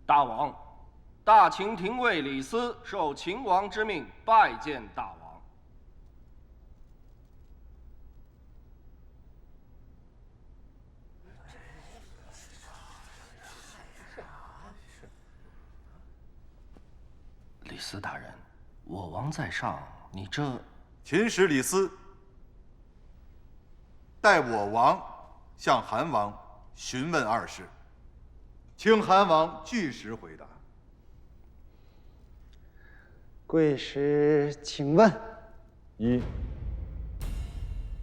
大王，大秦廷尉李斯受秦王之命拜见大王。李斯大人，我王在上，你这……秦使李斯，代我王向韩王询問二事，请韩王据实回答。贵使，请問：一，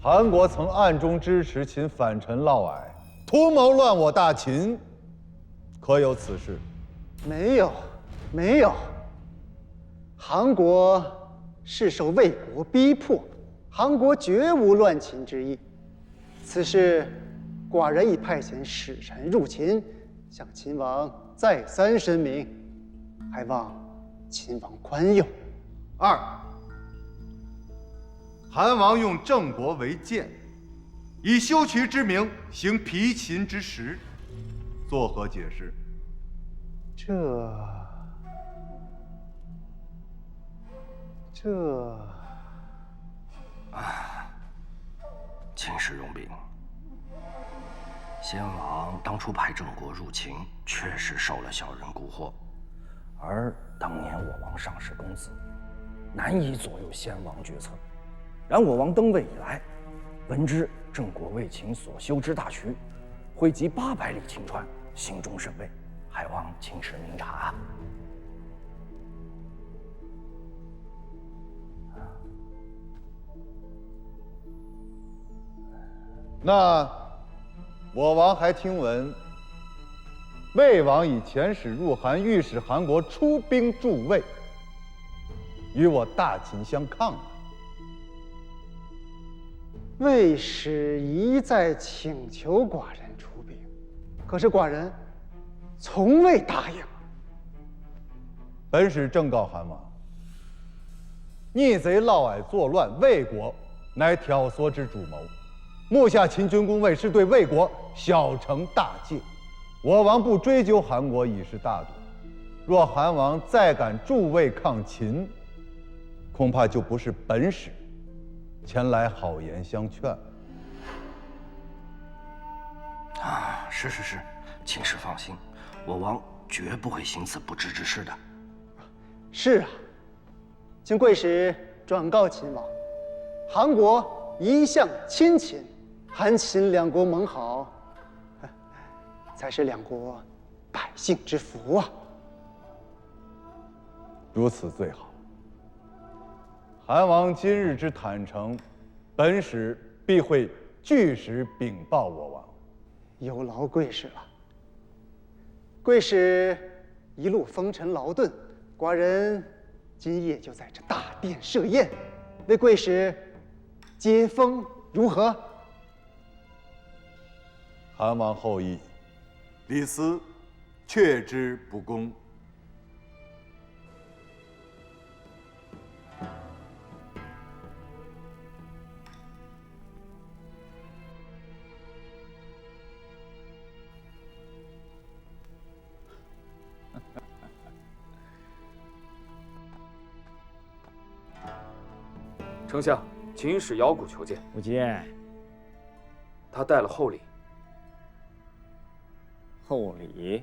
韩国曾暗中支持秦反陈嫪毐，圖謀亂我大秦，可有此事？沒有，沒有。韓國是受魏國逼迫，韓國絕無亂秦之意。此事，寡人已派遣使臣入秦，向秦王再三申明，還望秦王寬宥。二，韓王用鄭國為鑒，以修渠之名行疲秦之實，作何解釋？秦使用兵，先王当初派郑国入秦，確實受了小人蠱惑，而當年我王上世公子，難以左右先王決策。然我王登位以來，聞知鄭國為秦所修之大渠，匯集800里秦川，心中甚慰，還望秦使明察。那我王還聽聞，魏王以遣使入韓，欲使韓國出兵助魏，與我大秦相抗啊。魏使一再請求寡人出兵，可是寡人從未答應。本使正告韓王，逆賊嫪毐作亂，魏國乃挑唆之主謀。目下秦軍攻魏，是對魏國小懲大戒。我王不追究韓國，已是大度。若韓王再敢助魏抗秦，恐怕就不是本使前來好言相勸。是，秦使放心，我王絕不會行此不智之事的。是啊，請貴使轉告秦王，韓國一向親秦，韓秦兩國盟好，才是兩國百姓之福啊。如此最好。韓王今日之坦誠，本使必會據實稟報我王。有勞貴使了。貴使一路風塵勞頓，寡人今夜就在這大殿設宴，為貴使接風如何？韓王厚意，李斯確知不恭。丞相，秦使姚贾求見。不见。他帶了厚禮。厚禮？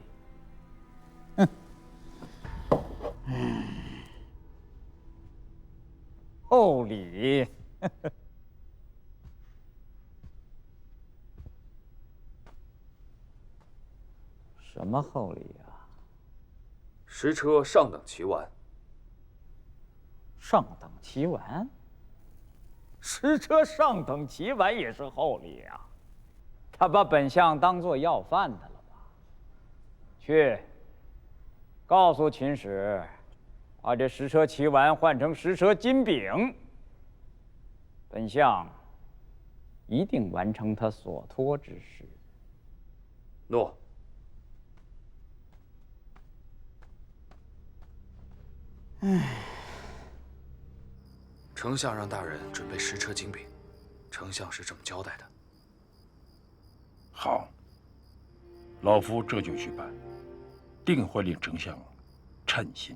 厚禮？什麼厚禮啊？食車上等奇丸。上等奇丸？食車上等奇丸也是厚禮啊！他把本相當作要飯的了吧？去，告訴秦使，把這食車奇丸換成食車金餅，本相一定完成他所托之事。諾。丞相讓大人準備食車金餅，丞相是這麼交代的。好，老夫這就去辦。定会令丞相称心。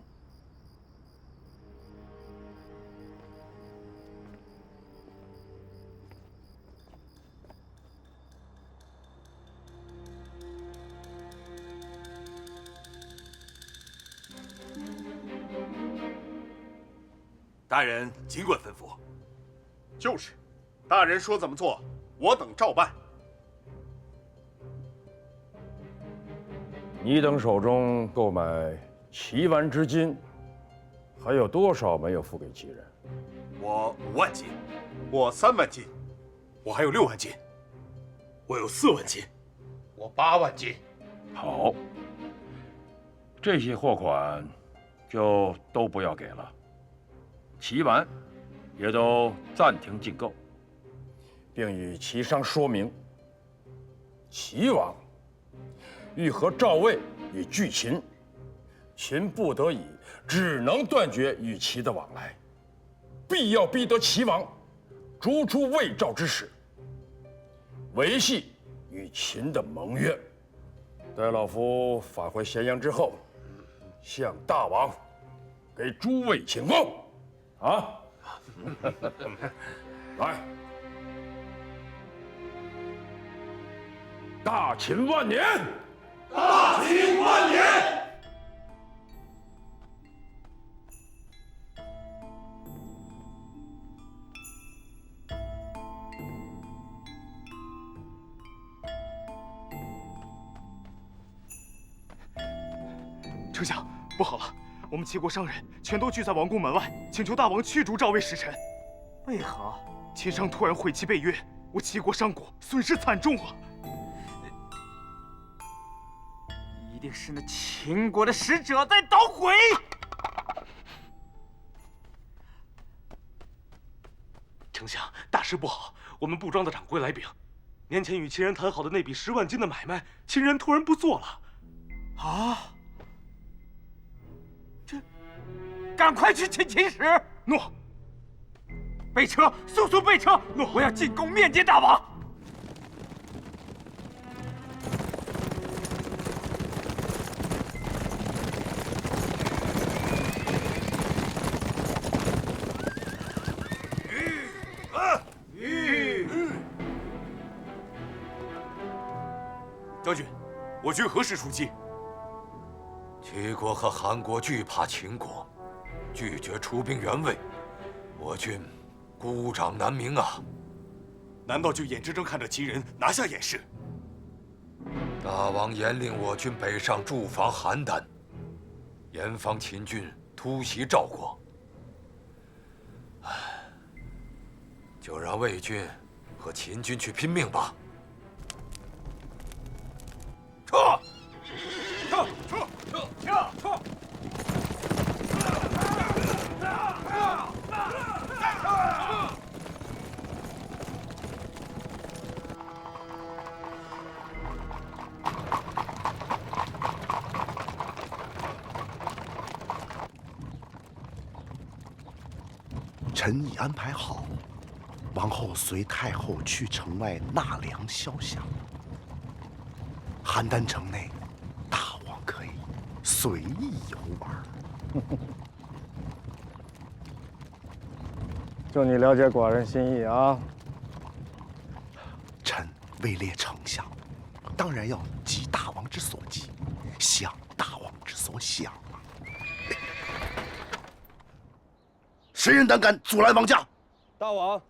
大人尽管吩咐。就是，大人说怎么做，我等照办。你等手中购买齐丸之金，还有多少没有付给齐人？我5万金，我3万金，我还有6万金，我有4万金，我8万金。好，这些货款就都不要给了。齐丸也都暫停进购，并与齐商說明，齊王欲和趙魏以拒秦，秦不得已只能斷絕與齊的往來，必要逼得齊王逐出魏趙之使，維繫與秦的盟約。待老夫返回咸陽之後，向大王給諸位請功。啊！來，大秦萬年！大秦萬年！丞相，不好了！我们齐国商人全都聚在王宫门外，请求大王驅逐趙魏使臣。為何？秦商突然毀棄背約，我齊國商賈損失慘重啊！一定是那秦國的使者在搗毀。丞相，大事不好！我們布莊的掌櫃來稟，年前與秦人談好的那筆10萬金的買賣，秦人突然不做了。啊！趕快去請秦使！諾。備車，速速備車！諾，我要進宮面見大王。將軍，我軍何時出擊？齊國和韓國懼怕秦國，拒絕出兵援魏，我軍孤掌難鳴啊！難道就眼睜睜看着齊人拿下偃師？大王嚴令我軍北上駐防邯鄲，嚴防秦軍突襲趙國。唉，就讓魏軍和秦軍去拼命吧！撤！撤！撤！撤！撤！臣已安排好，王后隨太后去城外納涼消夏。邯鄲城內，大王可以隨意遊玩。就你了解寡人心意啊！臣位列丞相，當然要急大王之所急，想大王之所想。誰人膽敢阻攔王駕？大王，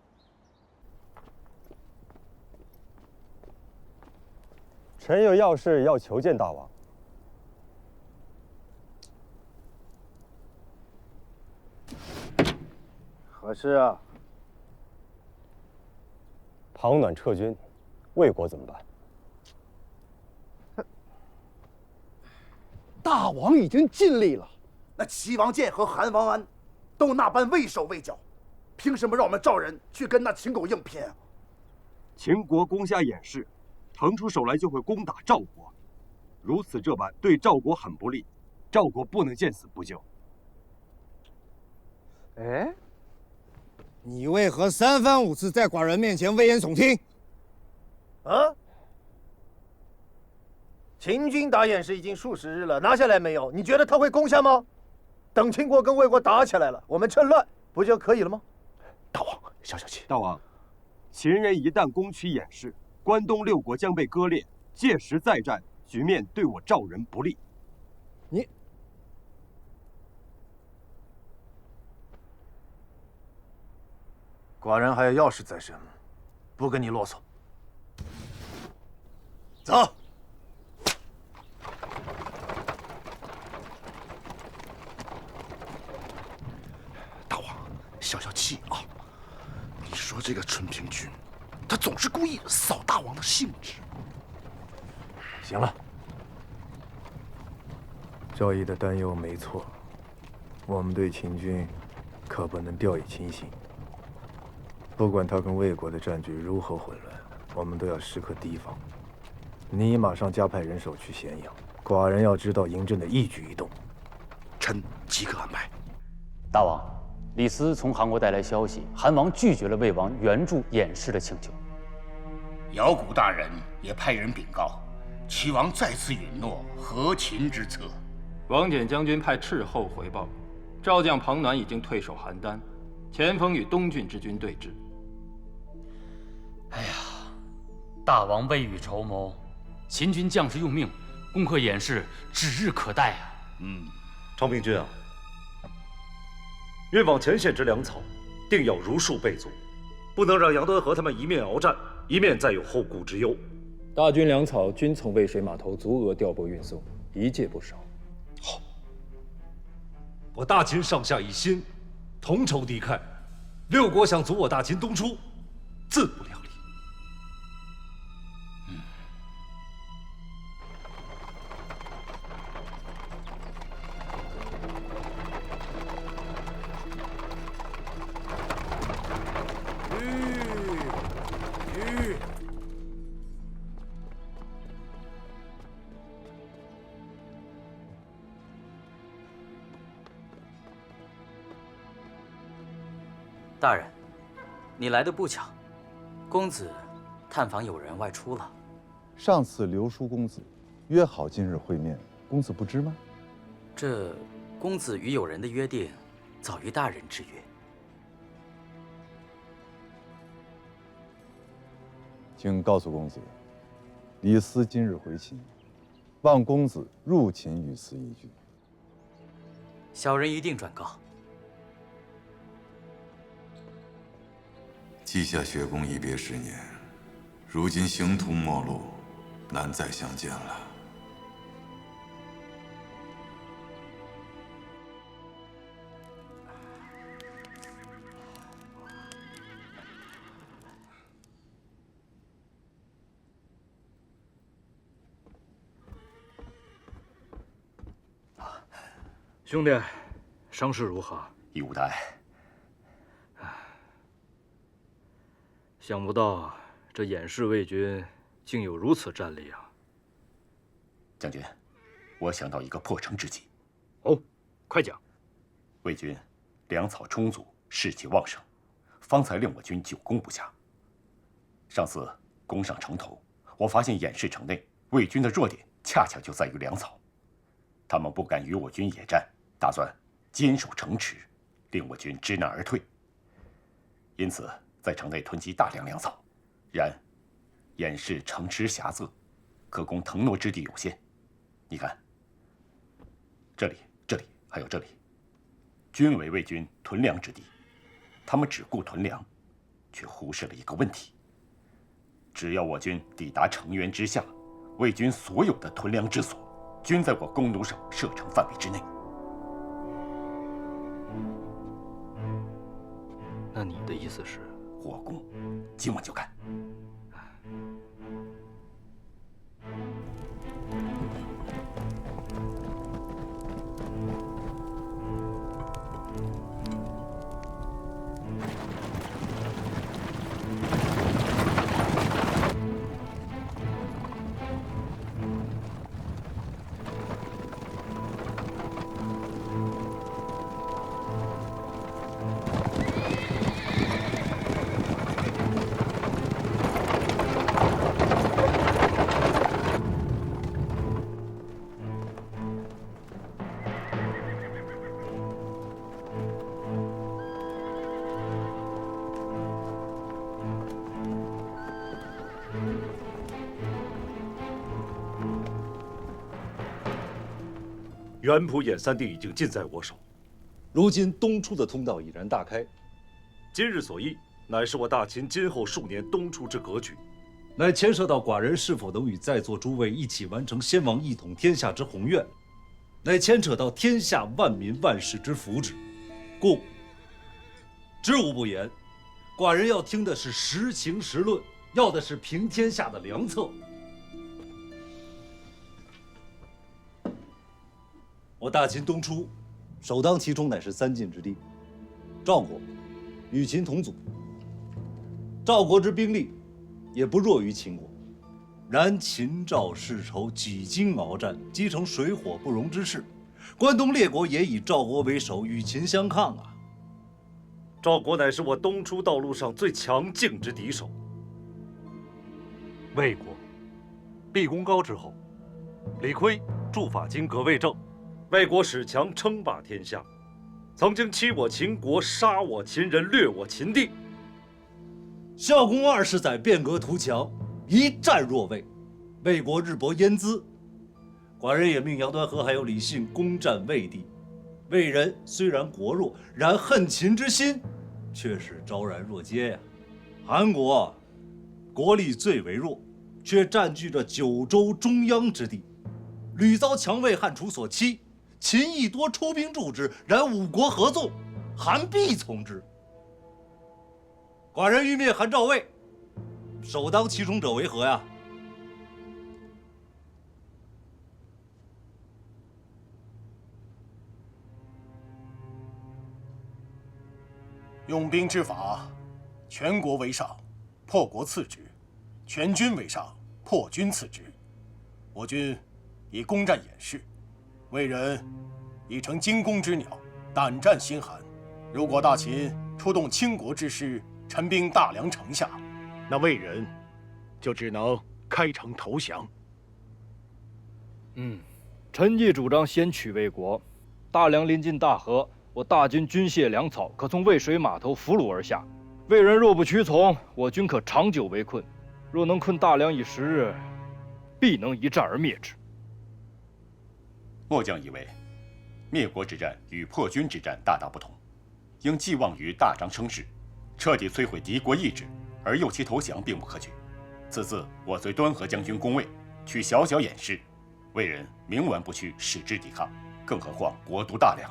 臣有要事要求見大王。何事啊？庞暖撤軍，魏國怎麼辦？大王已經盡力了。那齊王建和韓王安都那般畏手畏腳，憑什麼讓我們趙人去跟那秦狗硬拼啊？秦國攻下偃師，騰出手來就會攻打趙國，如此這般對趙國很不利，趙國不能見死不救。哎，你為何3番5次在寡人面前危言聳聽？啊？秦軍打演示已經數十日了，拿下來沒有？你覺得他會攻下嗎？等秦國跟魏國打起來了，我們趁亂不就可以了嗎？大王，消消氣。大王，秦人一旦攻取偃師，關東6國將被割裂，屆時再戰，局面對我趙人不利。寡人還有要事在身，不跟你囉嗦。走。大王，消消气啊！你说这个纯平君，他总是故意扫大王的兴致。行了，赵毅的担忧没錯，我們對秦軍可不能掉以輕心。不管他跟魏國的戰局如何混亂，我們都要時刻提防。你馬上加派人手去咸陽，寡人要知道嬴政的一舉一動。臣即刻安排。大王，李斯從韓國帶來消息，韓王拒絕了魏王援助偃師的請求。姚古大人也派人稟告，齊王再次允諾和秦之策。王翦將軍派斥候回報，趙將龐暖已經退守邯鄲，前鋒與東郡之軍對峙。哎呀，大王未雨綢繆，秦軍將士用命，攻克偃師指日可待啊！昌平君啊，運往前線之糧草，定要如數備足，不能讓楊端和他們一面鏖戰，一面再有後顧之憂。大軍糧草均從渭水碼頭足額調撥運送，一介不少。好，我大秦上下一心，同仇敵忾，6國想阻我大秦東出，自不量力。大人，你來的不巧，公子探訪友人外出了。上次劉叔公子約好今日會面，公子不知嗎？這公子與友人的約定，早於大人之約。請告訴公子，李斯今日回秦，望公子入秦與司一句。小人一定轉告。稷下學宮一別10年，如今形途陌路，難再相見了。兄弟，傷勢如何？已無大礙。想不到這偃師魏軍竟有如此戰力啊！將軍，我想到一個破城之計。哦，快講。魏軍糧草充足，士氣旺盛，方才令我軍久攻不下。上次攻上城頭，我發現偃師城內魏軍的弱點恰恰就在於糧草，他們不敢與我軍野戰，打算堅守城池，令我軍知難而退。因此，在城內囤積大量糧草，然偃師城池狹窄，可供騰挪之地有限。你看，這裡還有這裡，均為魏軍屯糧之地。他們只顧屯糧，卻忽視了一個問題：只要我軍抵達城垣之下，魏軍所有的屯糧之所，均在我弓弩手射程範圍之內。那你的意思是？火攻，今晚就幹。原浦兖三地已经尽在我手，如今东出的通道已然大開。今日所議，乃是我大秦今後數年東出之格局，乃牽涉到寡人是否能與在座諸位一起完成先王一統天下之宏願，乃牽扯到天下萬民萬世之福祉，故知無不言。寡人要聽的是實情實論，要的是平天下的良策。我大秦東出，首當其衝乃是三晋之地，趙國與秦同祖。趙國之兵力也不弱於秦國，然秦趙世仇幾經鏖戰，積成水火不容之勢。關東列國也以趙國為首，與秦相抗啊。趙國乃是我東出道路上最強勁之敵手。魏國毕公高之後，李悝駐法金革魏政，魏國史強稱霸天下，曾經欺我秦國，殺我秦人，掠我秦地。孝公20載變革圖強，一戰若魏，魏國日薄焉滋。寡人也命楊端和還有李信攻占魏地。魏人雖然國弱，然恨秦之心卻是昭然若揭呀。韓國國力最為弱，卻佔據着九州中央之地，屢遭強魏漢楚所欺。秦亦多出兵助之，然五國合縱，韓必從之。寡人欲滅韓趙魏，首當其衝者為何呀？用兵之法，全國為上，破國次之；全軍為上，破軍次之。我軍以攻占偃師，魏人已成驚弓之鳥，膽戰心寒。如果大秦出動傾國之師，陳兵大梁城下，那魏人就只能開城投降。臣亦主張先取魏國。大梁臨近大河，我大軍軍械糧草可從渭水碼頭俘虜而下。魏人若不屈從，我軍可長久圍困。若能困大梁以10日，必能一戰而滅之。末將以為，滅國之戰與破軍之戰大大不同，應寄望於大張稱勢，徹底摧毀敵國意志，而誘其投降並不可取。此次我隨端河將軍攻魏，取小小偃師，魏人冥頑不屈，矢志抵抗，更何況國都大梁。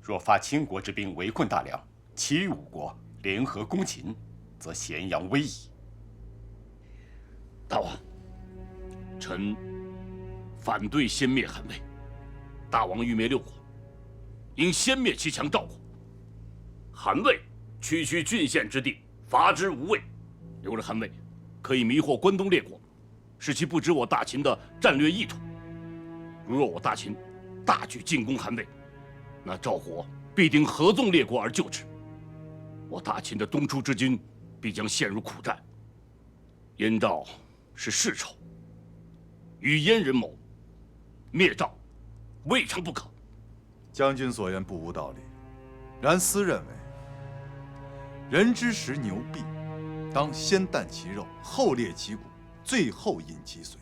若發傾國之兵圍困大梁，其餘5國聯合攻秦，則咸陽危矣。大王，臣反對先滅韓魏。大王欲滅6國，應先滅其強趙國。韓魏區區郡縣之地，伐之無畏。留着韓魏，可以迷惑關東列國，使其不知我大秦的戰略意圖。如若我大秦大舉進攻韓魏，那趙國必定合縱列國而救之，我大秦的東出之軍必將陷入苦戰。燕趙是世仇，與燕人謀，滅趙未嘗不可。將軍所言不無道理，然私認為，人之食牛畢，當先啖其肉，後裂其骨，最後飲其髓。